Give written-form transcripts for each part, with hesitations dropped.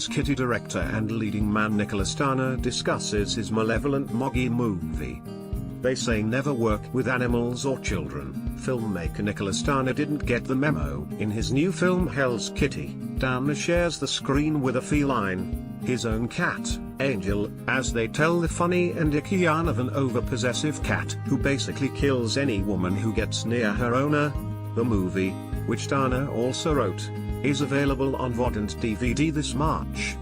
Hell's Kitty director and leading man Nicholas Tana discusses his malevolent moggy movie. They say never work with animals or children. Filmmaker Nicholas Tana didn't get the memo. In his new film Hell's Kitty, Tana shares the screen with a feline, his own cat, Angel, as they tell the funny and icky yarn of an over-possessive cat who basically kills any woman who gets near her owner. The movie, which Tana also wrote, is available on VOD and DVD this March.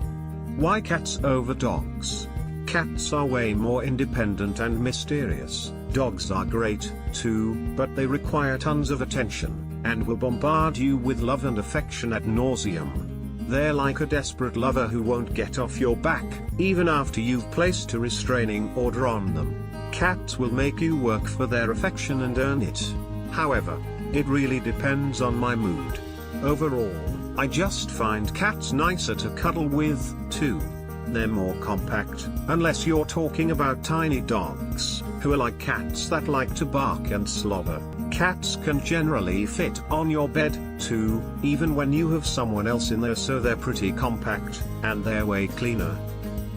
Why cats over dogs? Cats are way more independent and mysterious. Dogs are great, too, but they require tons of attention, and will bombard you with love and affection ad nauseum. They're like a desperate lover who won't get off your back, even after you've placed a restraining order on them. Cats will make you work for their affection and earn it. However, it really depends on my mood. Overall, I just find cats nicer to cuddle with, too. They're more compact, unless you're talking about tiny dogs, who are like cats that like to bark and slobber. Cats can generally fit on your bed, too, even when you have someone else in there, so they're pretty compact, and they're way cleaner.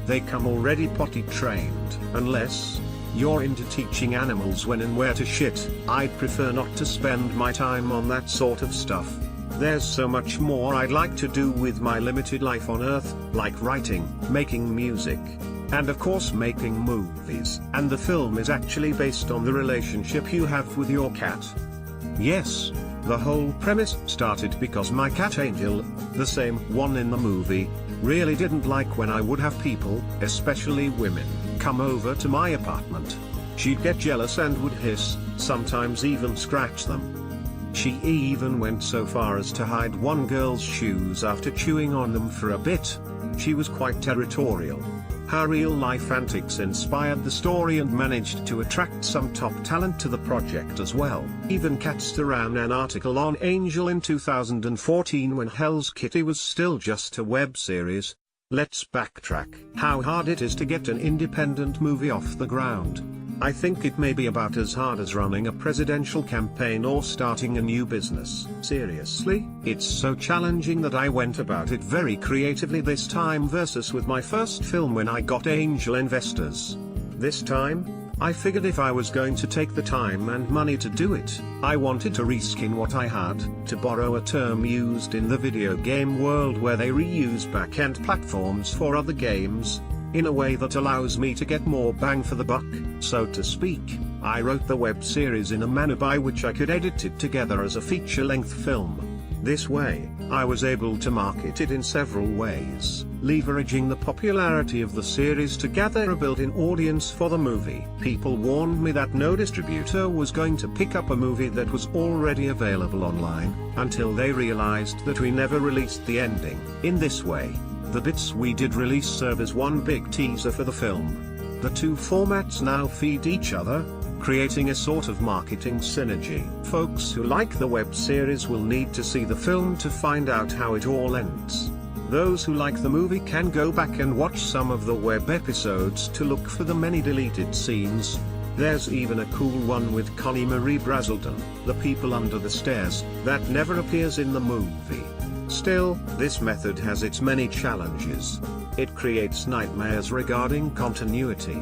They come already potty trained. Unless you're into teaching animals when and where to shit, I'd prefer not to spend my time on that sort of stuff. There's so much more I'd like to do with my limited life on Earth, like writing, making music, and of course making movies. And the film is actually based on the relationship you have with your cat. Yes, the whole premise started because my cat Angel, the same one in the movie, really didn't like when I would have people, especially women, come over to my apartment. She'd get jealous and would hiss, sometimes even scratch them. She even went so far as to hide one girl's shoes after chewing on them for a bit. She was quite territorial. Her real-life antics inspired the story and managed to attract some top talent to the project as well. Even Cats ran an article on Angel in 2014 when Hell's Kitty was still just a web series. Let's backtrack. How hard it is to get an independent movie off the ground. I think it may be about as hard as running a presidential campaign or starting a new business. Seriously, it's so challenging that I went about it very creatively this time versus with my first film when I got angel investors. This time, I figured if I was going to take the time and money to do it, I wanted to reskin what I had, to borrow a term used in the video game world where they reuse back-end platforms for other games, in a way that allows me to get more bang for the buck, so to speak. I wrote the web series in a manner by which I could edit it together as a feature-length film. This way, I was able to market it in several ways, leveraging the popularity of the series to gather a built-in audience for the movie. People warned me that no distributor was going to pick up a movie that was already available online, until they realized that we never released the ending. In this way, the bits we did release serve as one big teaser for the film. The two formats now feed each other, creating a sort of marketing synergy. Folks who like the web series will need to see the film to find out how it all ends. Those who like the movie can go back and watch some of the web episodes to look for the many deleted scenes. There's even a cool one with Connie Marie Brazelton, the people under the stairs, that never appears in the movie. Still, this method has its many challenges. It creates nightmares regarding continuity.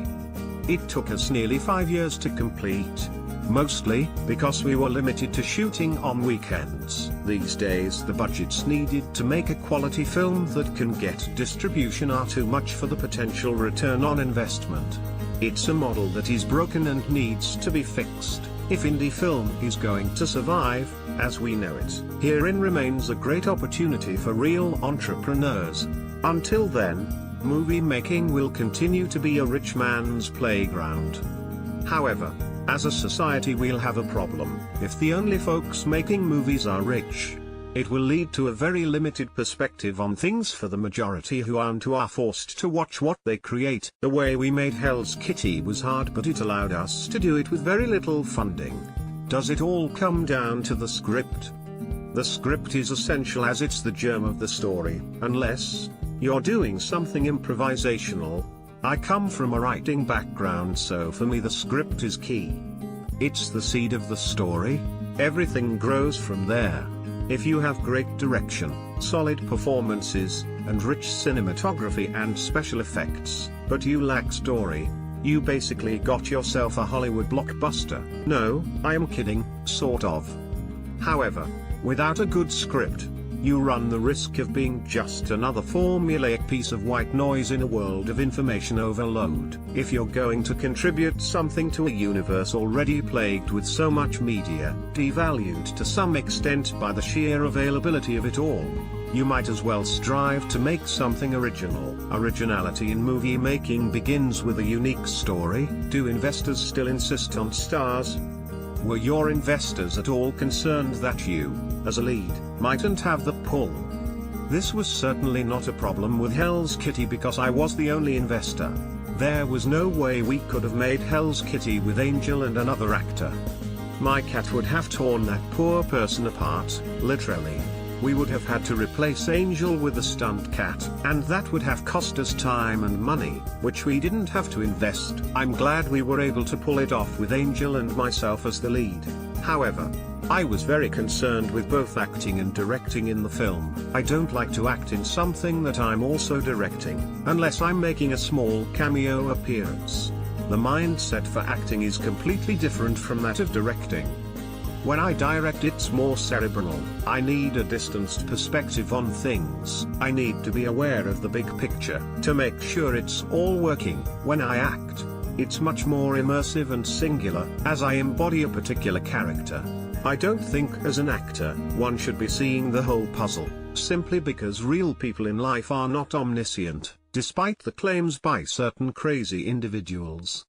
It took us nearly 5 years to complete, mostly because we were limited to shooting on weekends. These days the budgets needed to make a quality film that can get distribution are too much for the potential return on investment. It's a model that is broken and needs to be fixed, if indie film is going to survive, as we know it. Herein remains a great opportunity for real entrepreneurs. Until then, movie making will continue to be a rich man's playground. However, as a society we'll have a problem. If the only folks making movies are rich, it will lead to a very limited perspective on things for the majority who aren't or are forced to watch what they create. The way we made Hell's Kitty was hard, but it allowed us to do it with very little funding. Does it all come down to the script? The script is essential as it's the germ of the story, unless you're doing something improvisational. I come from a writing background, so for me the script is key. It's the seed of the story. Everything grows from there. If you have great direction, solid performances, and rich cinematography and special effects, but you lack story, you basically got yourself a Hollywood blockbuster. No, I am kidding, sort of. However, without a good script, you run the risk of being just another formulaic piece of white noise in a world of information overload. If you're going to contribute something to a universe already plagued with so much media, devalued to some extent by the sheer availability of it all, you might as well strive to make something original. Originality in movie making begins with a unique story. Do investors still insist on stars? Were your investors at all concerned that you, as a lead, mightn't have the pull? This was certainly not a problem with Hell's Kitty because I was the only investor. There was no way we could have made Hell's Kitty with Angel and another actor. My cat would have torn that poor person apart, literally. We would have had to replace Angel with a stunt cat, and that would have cost us time and money, which we didn't have to invest. I'm glad we were able to pull it off with Angel and myself as the lead. However, I was very concerned with both acting and directing in the film. I don't like to act in something that I'm also directing, unless I'm making a small cameo appearance. The mindset for acting is completely different from that of directing. When I direct, it's more cerebral. I need a distanced perspective on things. I need to be aware of the big picture to make sure it's all working. When I act, it's much more immersive and singular, as I embody a particular character. I don't think as an actor, one should be seeing the whole puzzle, simply because real people in life are not omniscient, despite the claims by certain crazy individuals.